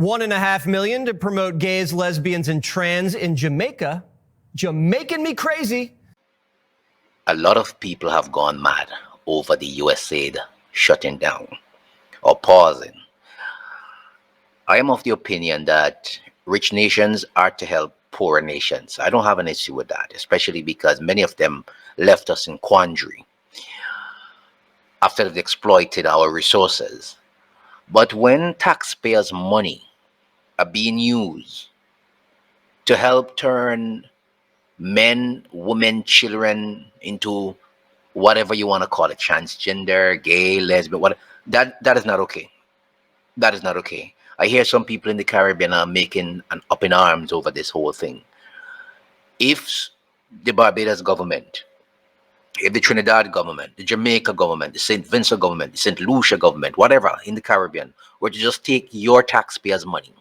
$1.5 million to promote gays, lesbians, and trans in Jamaica. Jamaican me crazy. A lot of people have gone mad over the USA shutting down or pausing. I am of the opinion that rich nations are to help poorer nations. I don't have an issue with that, especially because many of them left us in quandary after they've exploited our resources. But when taxpayers' money are being used to help turn men, women, children into whatever you want to call it, transgender, gay, lesbian, that is not okay. That is not okay. I hear some people in the Caribbean are making an up in arms over this whole thing. If the Barbados government, if the Trinidad government, the Jamaica government, the St. Vincent government, the St. Lucia government, whatever in the Caribbean, were to just take your taxpayers' money,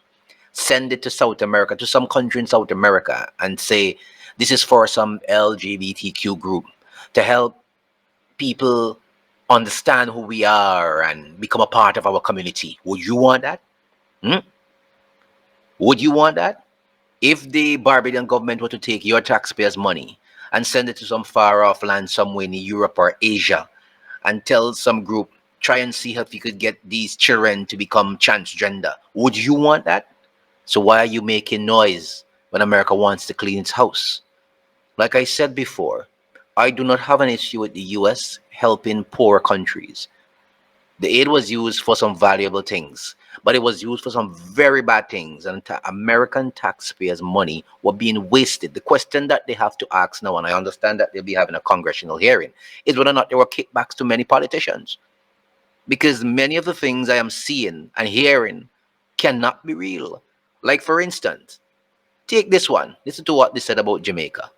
send it to South America, to some country in South America, and say, this is for some LGBTQ group to help people understand who we are and become a part of our community. Would you want that? Would you want that? If the Barbadian government were to take your taxpayers' money and send it to some far off land somewhere in Europe or Asia and tell some group, try and see if you could get these children to become transgender, would you want that? So why are you making noise when America wants to clean its house? Like I said before, I do not have an issue with the US helping poor countries. The aid was used for some valuable things, but it was used for some very bad things, and American taxpayers' money were being wasted. The question that they have to ask now, and I understand that they'll be having a congressional hearing, is whether or not there were kickbacks to many politicians. Because many of the things I am seeing and hearing cannot be real. Like, for instance, take this one. Listen to what they said about Jamaica.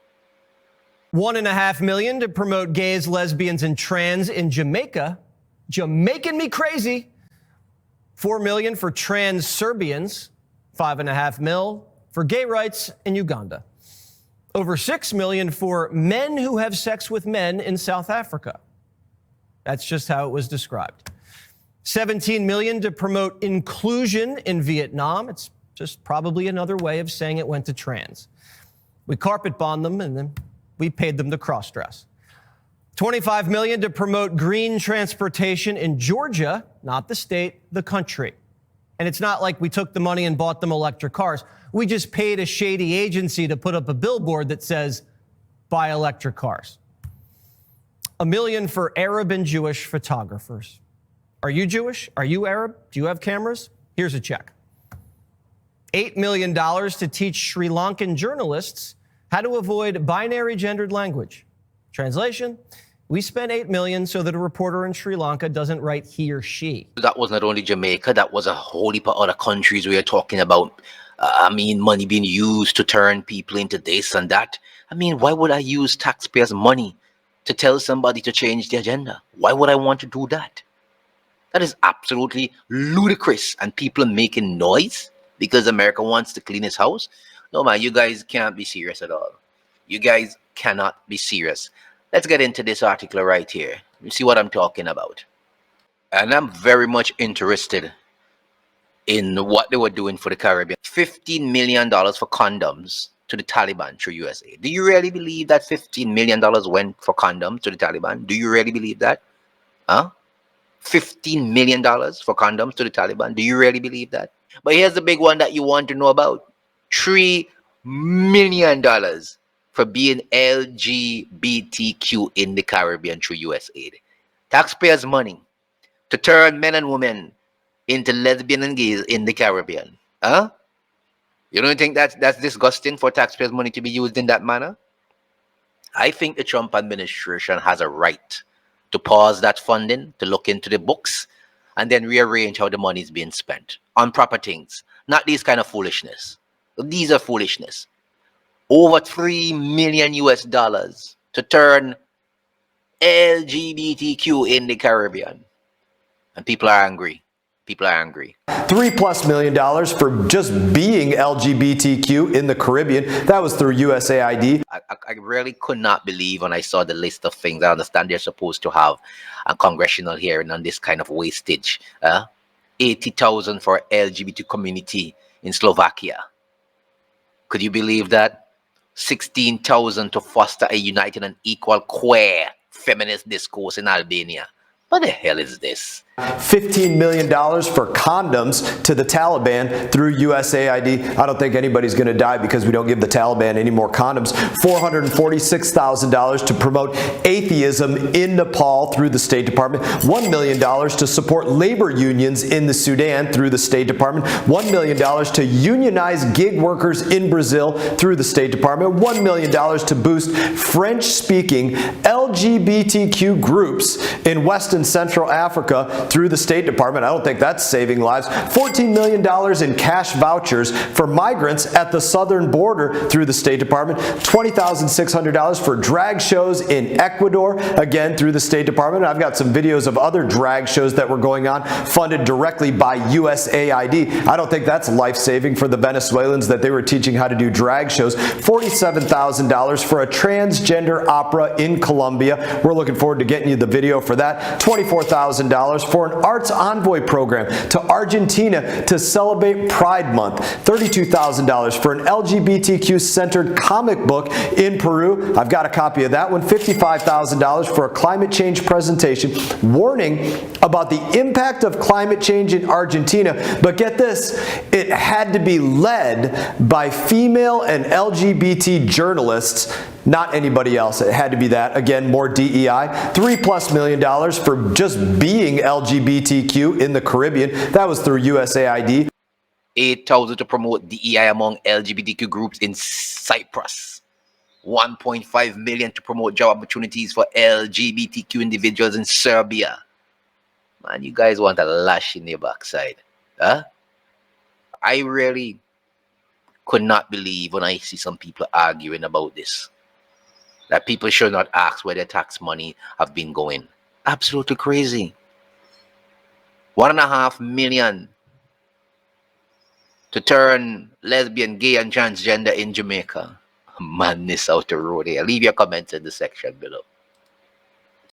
$1.5 million to promote gays, lesbians, and trans in Jamaica. Jamaican me crazy. $4 million for trans Serbians. $5.5 million for gay rights in Uganda. Over $6 million for men who have sex with men in South Africa. That's just how it was described. $17 million to promote inclusion in Vietnam. It's just probably another way of saying it went to trans. We carpet bombed them and then we paid them to cross-dress. $25 million to promote green transportation in Georgia, not the state, the country. And it's not like we took the money and bought them electric cars. We just paid a shady agency to put up a billboard that says, buy electric cars. $1 million for Arab and Jewish photographers. Are you Jewish? Are you Arab? Do you have cameras? Here's a check. $8 million to teach Sri Lankan journalists how to avoid binary gendered language. Translation, we spent $8 million so that a reporter in Sri Lanka doesn't write he or she. That was not only Jamaica, that was a whole heap of other countries we are talking about. Money being used to turn people into this and that. Why would I use taxpayers' money to tell somebody to change the agenda? Why would I want to do that? That is absolutely ludicrous. And people are making noise because America wants to clean its house. No, man, you guys can't be serious at all. You guys cannot be serious. Let's get into this article right here. You see what I'm talking about. And I'm very much interested in what they were doing for the Caribbean. $15 million for condoms to the Taliban through USA. Do you really believe that $15 million went for condoms to the Taliban? Do you really believe that? Huh? $15 million for condoms to the Taliban. Do you really believe that? But here's the big one that you want to know about. $3 million for being LGBTQ in the Caribbean through USAID. Taxpayers' money to turn men and women into lesbian and gays in the Caribbean. Huh? You don't think that's disgusting for taxpayers' money to be used in that manner? I think the Trump administration has a right to pause that funding, to look into the books, and then rearrange how the money is being spent on proper things. Not these kind of foolishness. These are foolishness. Over $3 million to turn LGBTQ in the Caribbean. And people are angry. People are angry. $3+ million for just being LGBTQ in the Caribbean. That was through USAID. I really could not believe when I saw the list of things. I understand they're supposed to have a congressional hearing on this kind of wastage. 80,000 for LGBT community in Slovakia. Could you believe that? 16,000 to foster a united and equal queer feminist discourse in Albania. What the hell is this? $15 million for condoms to the Taliban through USAID. I don't think anybody's going to die because we don't give the Taliban any more condoms. $446,000 to promote atheism in Nepal through the State Department. $1 million to support labor unions in the Sudan through the State Department. $1 million to unionize gig workers in Brazil through the State Department. $1 million to boost French-speaking LGBTQ groups in West and Central Africa through the State Department. I don't think that's saving lives. $14 million in cash vouchers for migrants at the southern border through the State Department. $20,600 for drag shows in Ecuador, again through the State Department. I've got some videos of other drag shows that were going on funded directly by USAID. I don't think that's life-saving for the Venezuelans that they were teaching how to do drag shows. $47,000 for a transgender opera in Colombia. We're looking forward to getting you the video for that. $24,000 for an arts envoy program to Argentina to celebrate Pride Month. $32,000 for an LGBTQ-centered comic book in Peru. I've got a copy of that one. $55,000 for a climate change presentation warning about the impact of climate change in Argentina. But get this, it had to be led by female and LGBT journalists, not anybody else. It had to be that. Again, more DEI. $3+ million for just being LGBTQ in the Caribbean. That was through USAID. 8,000 to promote DEI among LGBTQ groups in Cyprus. 1.5 million to promote job opportunities for LGBTQ individuals in Serbia. Man, you guys want a lash in your backside. Huh? I really could not believe when I see some people arguing about this, that people should not ask where their tax money have been going. Absolutely crazy. 1.5 million to turn lesbian, gay, and transgender in Jamaica. Madness out the road here. Leave your comments in the section below.